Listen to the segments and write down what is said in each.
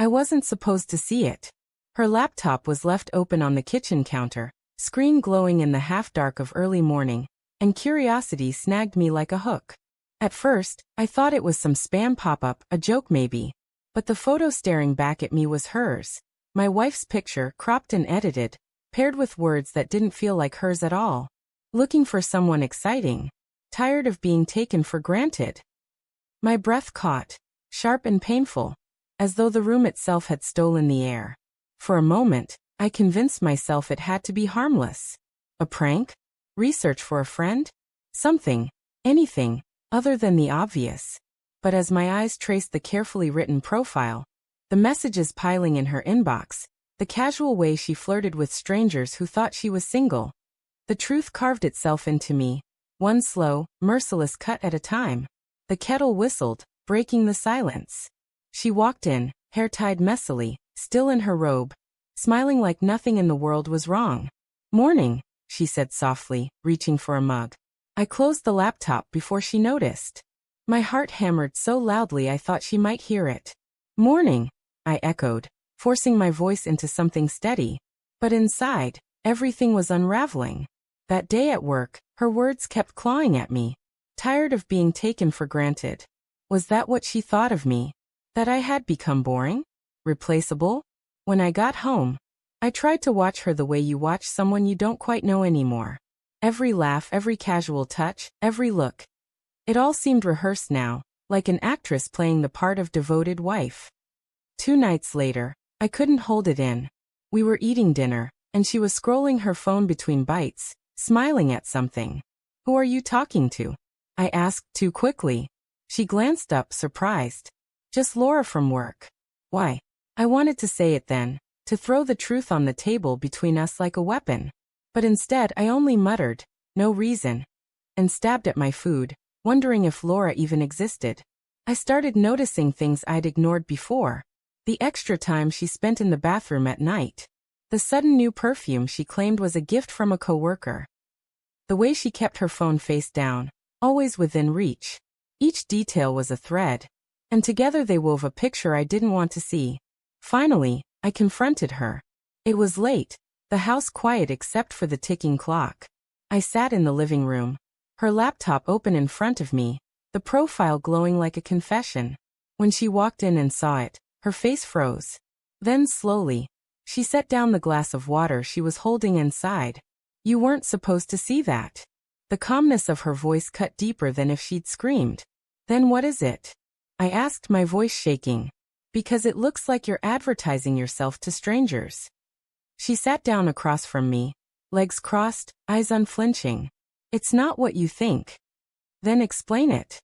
I wasn't supposed to see it. Her laptop was left open on the kitchen counter, screen glowing in the half-dark of early morning, and curiosity snagged me like a hook. At first, I thought it was some spam pop-up, a joke maybe. But the photo staring back at me was hers. My wife's picture, cropped and edited, paired with words that didn't feel like hers at all. Looking for someone exciting. Tired of being taken for granted. My breath caught, sharp and painful, as though the room itself had stolen the air. For a moment, I convinced myself it had to be harmless. A prank? Research for a friend? Something, anything, other than the obvious. But as my eyes traced the carefully written profile, the messages piling in her inbox, the casual way she flirted with strangers who thought she was single, the truth carved itself into me, one slow, merciless cut at a time. The kettle whistled, breaking the silence. She walked in, hair tied messily, still in her robe, smiling like nothing in the world was wrong. "Morning," she said softly, reaching for a mug. I closed the laptop before she noticed. My heart hammered so loudly I thought she might hear it. "Morning," I echoed, forcing my voice into something steady. But inside, everything was unraveling. That day at work, her words kept clawing at me. Tired of being taken for granted. Was that what she thought of me? That I had become boring? Replaceable? When I got home, I tried to watch her the way you watch someone you don't quite know anymore. Every laugh, every casual touch, every look. It all seemed rehearsed now, like an actress playing the part of devoted wife. 2 nights later, I couldn't hold it in. We were eating dinner, and she was scrolling her phone between bites, smiling at something. "Who are you talking to?" I asked too quickly. She glanced up, surprised. "Just Laura from work." "Why?" I wanted to say it then, to throw the truth on the table between us like a weapon. But instead I only muttered, "No reason," and stabbed at my food, wondering if Laura even existed. I started noticing things I'd ignored before. The extra time she spent in the bathroom at night. The sudden new perfume she claimed was a gift from a coworker. The way she kept her phone face down, always within reach. Each detail was a thread, and together they wove a picture I didn't want to see. Finally, I confronted her. It was late, the house quiet except for the ticking clock. I sat in the living room, her laptop open in front of me, the profile glowing like a confession. When she walked in and saw it, her face froze. Then slowly, she set down the glass of water she was holding and sighed. "You weren't supposed to see that." The calmness of her voice cut deeper than if she'd screamed. "Then what is it?" I asked, my voice shaking. "Because it looks like you're advertising yourself to strangers." She sat down across from me, legs crossed, eyes unflinching. "It's not what you think." "Then explain it."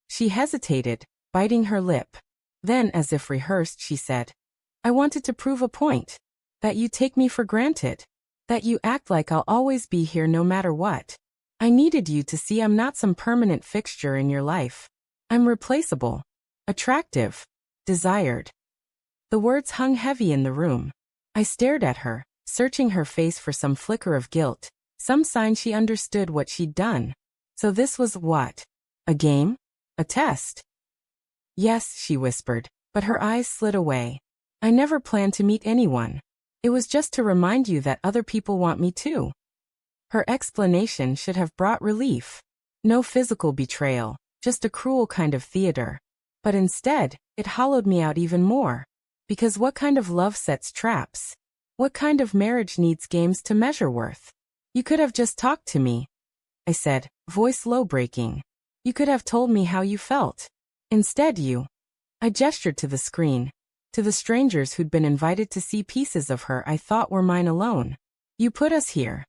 She hesitated, biting her lip. Then, as if rehearsed, she said, "I wanted to prove a point. That you take me for granted. That you act like I'll always be here no matter what. I needed you to see I'm not some permanent fixture in your life. I'm replaceable. Attractive. Desired." The words hung heavy in the room. I stared at her, searching her face for some flicker of guilt, some sign she understood what she'd done. So this was what? A game? A test? "Yes," she whispered, but her eyes slid away. "I never planned to meet anyone. It was just to remind you that other people want me too." Her explanation should have brought relief. No physical betrayal, just a cruel kind of theater. But instead, it hollowed me out even more. Because what kind of love sets traps? What kind of marriage needs games to measure worth? "You could have just talked to me," I said, voice low-breaking. "You could have told me how you felt. Instead I gestured to the screen, to the strangers who'd been invited to see pieces of her I thought were mine alone. "You put us here."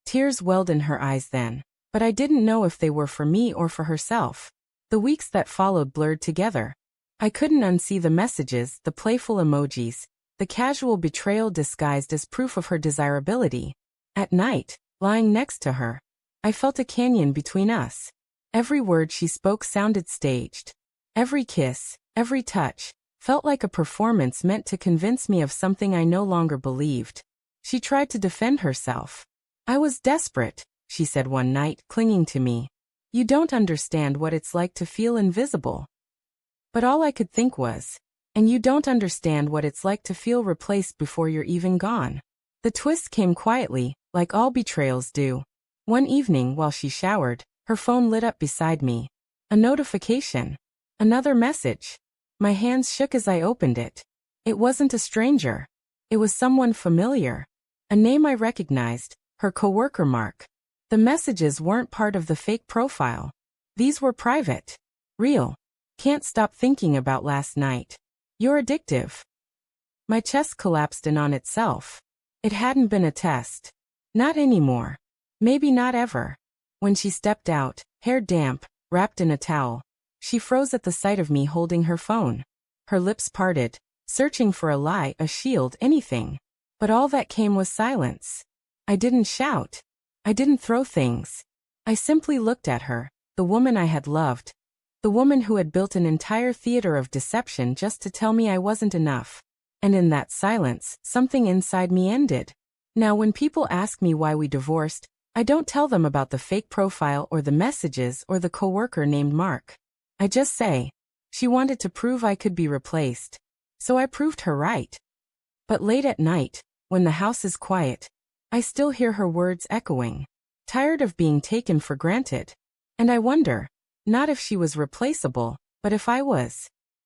Tears welled in her eyes then, but I didn't know if they were for me or for herself. The weeks that followed blurred together. I couldn't unsee the messages, the playful emojis, the casual betrayal disguised as proof of her desirability. At night, lying next to her, I felt a canyon between us. Every word she spoke sounded staged. Every kiss, every touch, felt like a performance meant to convince me of something I no longer believed. She tried to defend herself. "I was desperate," she said one night, clinging to me. "You don't understand what it's like to feel invisible." But all I could think was, And you don't understand what it's like to feel replaced before you're even gone. The twist came quietly, like all betrayals do. One evening while she showered, her phone lit up beside me. A notification. Another message. My hands shook as I opened it. It wasn't a stranger. It was someone familiar. A name I recognized, her coworker Mark. The messages weren't part of the fake profile. These were private. Real. Can't stop thinking about last night. You're addictive. My chest collapsed in on itself. It hadn't been a test. Not anymore. Maybe not ever. When she stepped out, hair damp, wrapped in a towel, she froze at the sight of me holding her phone. Her lips parted, searching for a lie, a shield, anything. But all that came was silence. I didn't shout. I didn't throw things. I simply looked at her, the woman I had loved. The woman who had built an entire theater of deception just to tell me I wasn't enough. And in that silence, something inside me ended. Now when people ask me why we divorced, I don't tell them about the fake profile or the messages or the coworker named Mark. I just say, she wanted to prove I could be replaced. So I proved her right. But late at night, when the house is quiet, I still hear her words echoing. Tired of being taken for granted. And I wonder, not if she was replaceable, but if I was.